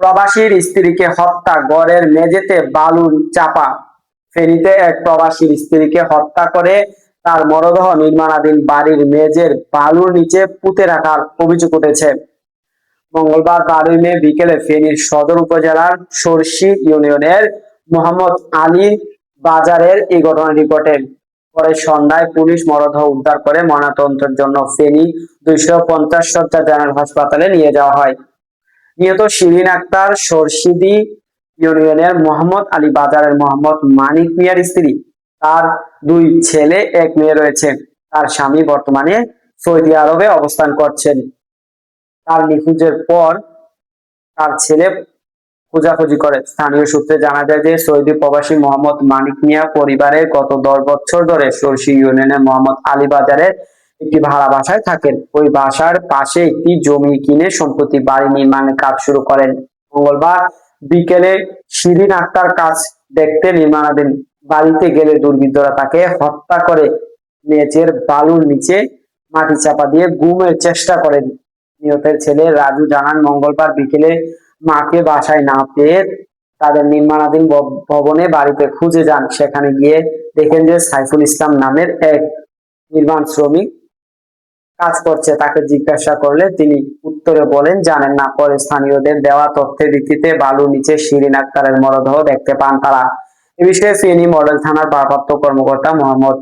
প্রবাসীর স্ত্রীকে হত্যা, ঘরের মেঝেতে বালু চাপা। ফেনীতে এক প্রবাসীর স্ত্রীকে হত্যা করে তার মরদেহ নির্মাণাধীন বাড়ির মেঝের বালুর নিচে পুঁতে রাখার অভিযোগ উঠেছে। মঙ্গলবার 12 মে বিকেলে ফেনীর সদর উপজেলার সরসী ইউনিয়নের মোহাম্মদ আলী বাজারের এই ঘটনাটি ঘটে। পরে সন্ধ্যায় পুলিশ মরদেহ উদ্ধার করে ময়নাতদন্তের জন্য ফেনী 250 শয্যা জেনারেল হাসপাতালে নিয়ে যাওয়া হয়। নিহত শিরিন আক্তার সরসিদি ইউনিয়নের মোহাম্মদ আলী বাজারের মোহাম্মদ মানিক মিয়ার স্ত্রী। তার 2 ছেলে 1 মেয়ে রয়েছে। তার স্বামী বর্তমানে সৌদি আরবে অবস্থান করছেন। তার নিখোঁজের পর তার ছেলে খোঁজাখুঁজি করে। স্থানীয় সূত্রে জানা যায় যে সৌদি প্রবাসী মোহাম্মদ মানিক মিয়া পরিবারের গত 10 বছর ধরে সরসী ইউনিয়নের মোহাম্মদ আলী বাজারের একটি ভাড়া বাসায় থাকেন। ওই বাসার পাশে একটি জমি কিনে সম্প্রতি বাড়ি নির্মাণের কাজ শুরু করেন। মঙ্গলবার বিকেলে শিরিন আক্তার কাজ দেখতে নির্মাণাধীন বাড়িতে গেলে দুর্বৃত্তরা তাকে হত্যা করে মেঝের বালুর নিচে মাটি চাপা দিয়ে গুমের চেষ্টা করেন। নিহতের ছেলে রাজু জানান, মঙ্গলবার বিকেলে মাকে বাসায় না পেয়ে তাদের নির্মাণাধীন ভবনে বাড়িতে খুঁজে যান। সেখানে গিয়ে দেখেন যে সাইফুল ইসলাম নামের এক নির্মাণ শ্রমিক কাজ করছে। তাকে জিজ্ঞাসা করলে তিনি উত্তরে বলেন জানেন না। পরে স্থানীয়দের দেওয়া তথ্যের ভিত্তিতে বালুর নিচে শিরিন আক্তারের মরদেহ দেখতে পান তারা। এ বিষয়ে ফেনী মডেল থানার ভারপ্রাপ্ত কর্মকর্তা মোহাম্মদ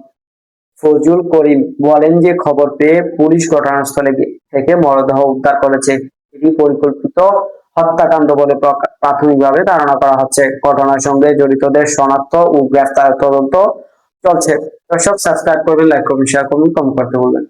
ফজল করিম বলেন যে খবর পেয়ে পুলিশ ঘটনাস্থলে থেকে মরদেহ উদ্ধার করেছে। এটি পরিকল্পিত হত্যাকাণ্ড বলে প্রাথমিকভাবে ধারণা করা হচ্ছে। ঘটনার সঙ্গে জড়িতদের শনাক্ত ও গ্রেফতার তদন্ত চলছে। দর্শক, সাবস্ক্রাইব করবেন, লাইক করবেন, শেয়ার করবেন, কমেন্ট করতে বলবেন।